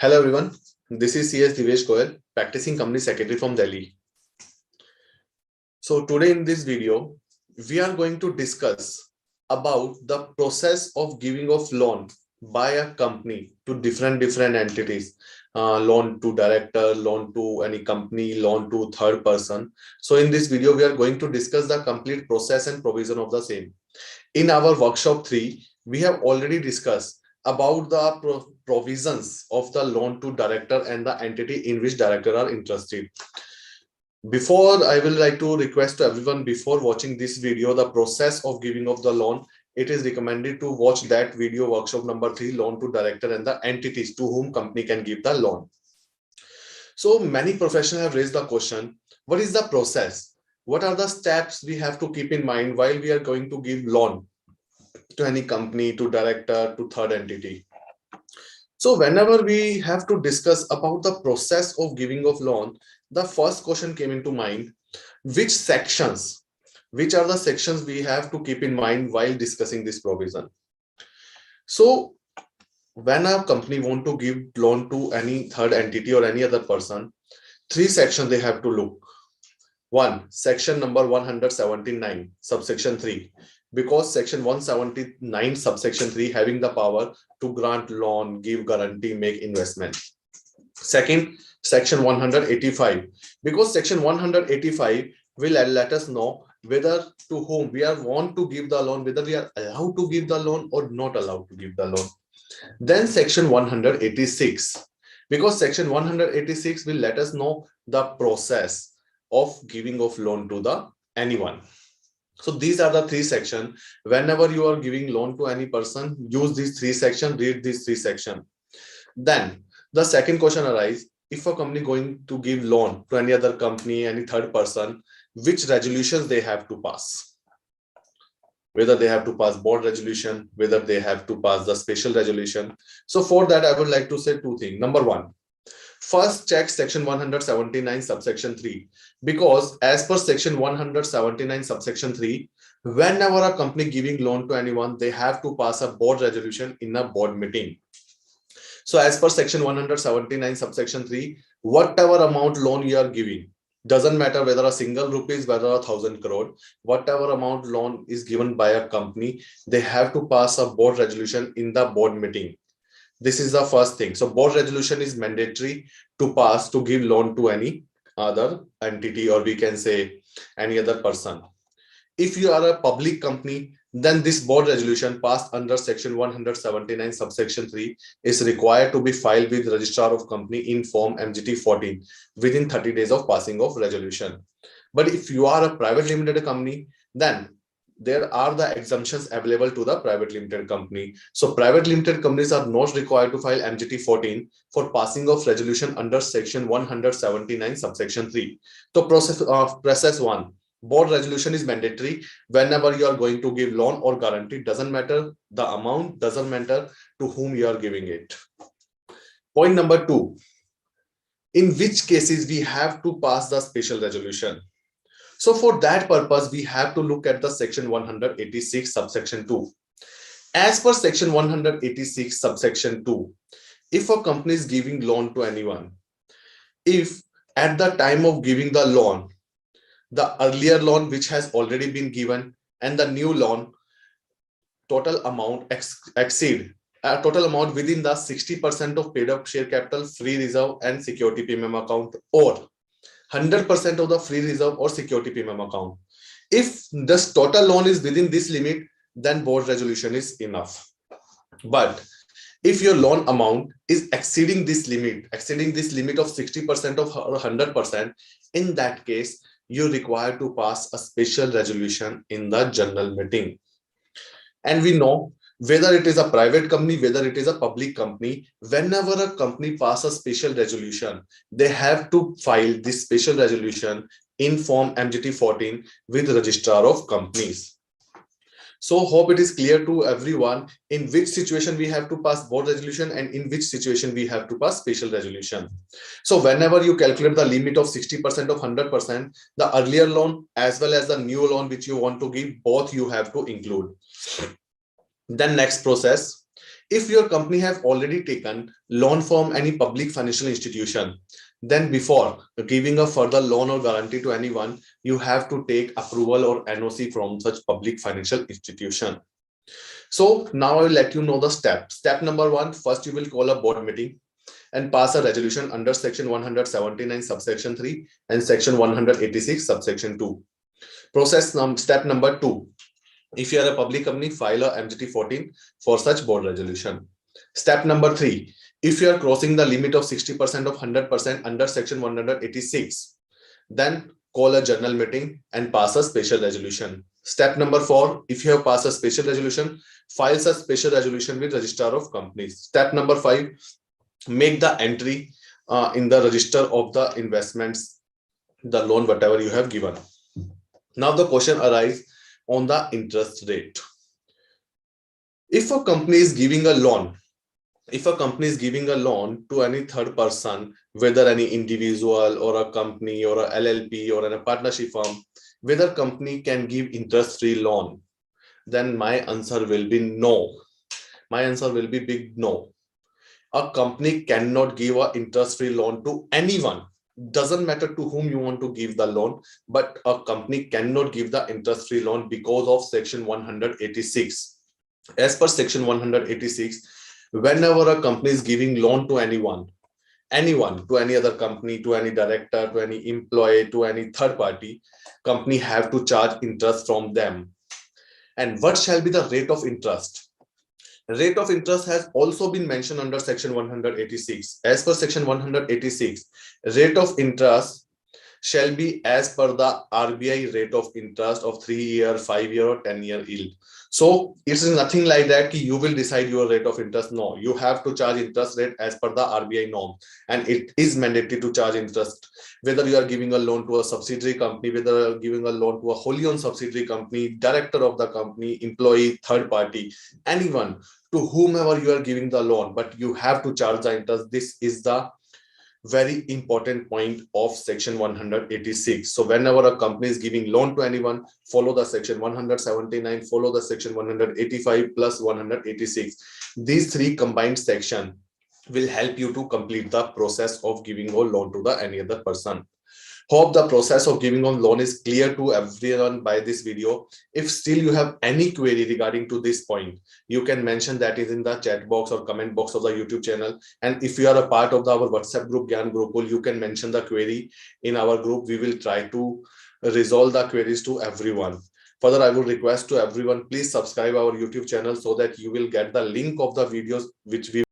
Hello everyone, this is CS Divesh Goyal, practicing company secretary from Delhi. So today in this video, we are going to discuss about the process of giving of loan by a company to different entities. Loan to director, loan to any company, loan to third person. So in this video, we are going to discuss the complete process and provision of the same. In our workshop 3, we have already discussed about the provisions of the loan to director and the entity in which director are interested. Before, I will like to request to everyone before watching this video, the process of giving of the loan, it is recommended to watch that video workshop number 3, loan to director and the entities to whom company can give the loan. So many professionals have raised the question, what is the process? What are the steps we have to keep in mind while we are going to give loan to any company, to director, to third entity? So whenever we have to discuss about the process of giving of loan, the first question came into mind, which are the sections we have to keep in mind while discussing this provision? So when a company want to give loan to any third entity or any other person, 3 sections they have to look. 1, section number 179, subsection 3, because section 179, subsection 3 having the power to grant loan, give guarantee, make investment. Second, section 185, because section 185 will let us know whether to whom we are want to give the loan, whether we are allowed to give the loan or not allowed to give the loan. Then section 186, because section 186 will let us know the process of giving of loan to the anyone. So these are the 3 sections. Whenever you are giving loan to any person, use these 3 sections, read these 3 sections. Then the second question arises, if a company going to give loan to any other company, any third person, which resolutions they have to pass? Whether they have to pass board resolution, whether they have to pass the special resolution. So for that, I would like to say 2 things. Number 1, first check section 179 subsection 3, because as per section 179 subsection 3, whenever a company giving loan to anyone, they have to pass a board resolution in a board meeting. So as per section 179 subsection 3, whatever amount loan you are giving, doesn't matter whether a single rupees, whether 1,000 crore, whatever amount loan is given by a company, they have to pass a board resolution in the board meeting. This is the first thing. So board resolution is mandatory to pass to give loan to any other entity, or we can say any other person. If you are a public company, then this board resolution passed under section 179 subsection 3 is required to be filed with registrar of company in form MGT 14 within 30 days of passing of resolution. But if you are a private limited company, then there are the exemptions available to the private limited company. So private limited companies are not required to file MGT 14 for passing of resolution under section 179 subsection 3. So process 1, board resolution is mandatory whenever you are going to give loan or guarantee. Doesn't matter the amount, doesn't matter to whom you are giving it. Point number 2, in which cases we have to pass the special resolution. So for that purpose, we have to look at the section 186 subsection 2. As per section 186 subsection 2, if a company is giving loan to anyone, if at the time of giving the loan, the earlier loan which has already been given and the new loan total amount exceed a total amount within the 60% of paid up share capital, free reserve and security premium account, or 100% of the free reserve or security premium account. If this total loan is within this limit, then board resolution is enough. But if your loan amount is exceeding this limit of 60% of 100%, in that case, you require to pass a special resolution in the general meeting. And we know whether it is a private company, whether it is a public company, whenever a company passes a special resolution, they have to file this special resolution in form MGT 14 with registrar of companies. So hope it is clear to everyone in which situation we have to pass board resolution and in which situation we have to pass special resolution. So whenever you calculate the limit of 60% of 100%, the earlier loan as well as the new loan which you want to give, both you have to include. Then next process, If your company have already taken loan from any public financial institution, then before giving a further loan or guarantee to anyone, you have to take approval or NOC from such public financial institution. So now I will let you know the step. Step number one, first you will call a board meeting and pass a resolution under section 179 subsection 3 and section 186 subsection 2. Step number 2. If you are a public company, file a MGT 14 for such board resolution. Step number 3. If you are crossing the limit of 60% of 100% under section 186, then call a general meeting and pass a special resolution. Step number 4. If you have passed a special resolution, file a special resolution with registrar of companies. Step number 5. Make the entry in the register of the investments, the loan, whatever you have given. Now the question arises on the interest rate. If a company is giving a loan, to any third person, whether any individual or a company or a LLP or a partnership firm, whether company can give interest-free loan, then my answer will be no. My answer will be big no. A company cannot give an interest-free loan to anyone. Doesn't matter to whom you want to give the loan, but a company cannot give the interest-free loan because of section 186. As per section 186, whenever a company is giving loan to anyone, to any other company, to any director, to any employee, to any third party, company have to charge interest from them. And what shall be the rate of interest? Rate of interest has also been mentioned under section 186. As per section 186, rate of interest shall be as per the RBI rate of interest of 3-year, 5-year or 10-year yield. So it is nothing like that you will decide your rate of interest. No, you have to charge interest rate as per the RBI norm, and it is mandatory to charge interest. Whether you are giving a loan to a subsidiary company, whether you are giving a loan to a wholly owned subsidiary company, director of the company, employee, third party, anyone, to whomever you are giving the loan, but you have to charge the interest. This is the very important point of section 186. So whenever a company is giving loan to anyone, follow the section 179, follow the section 185 plus 186. These three combined section will help you to complete the process of giving a loan to the any other person. Hope the process of giving a loan is clear to everyone by this video. If still you have any query regarding to this point, you can mention that is in the chat box or comment box of the YouTube channel. And if you are a part of our WhatsApp group Gyan Gurukul, you can mention the query in our group. We will try to resolve the queries to everyone. Further, I would request to everyone, please subscribe our YouTube channel so that you will get the link of the videos which we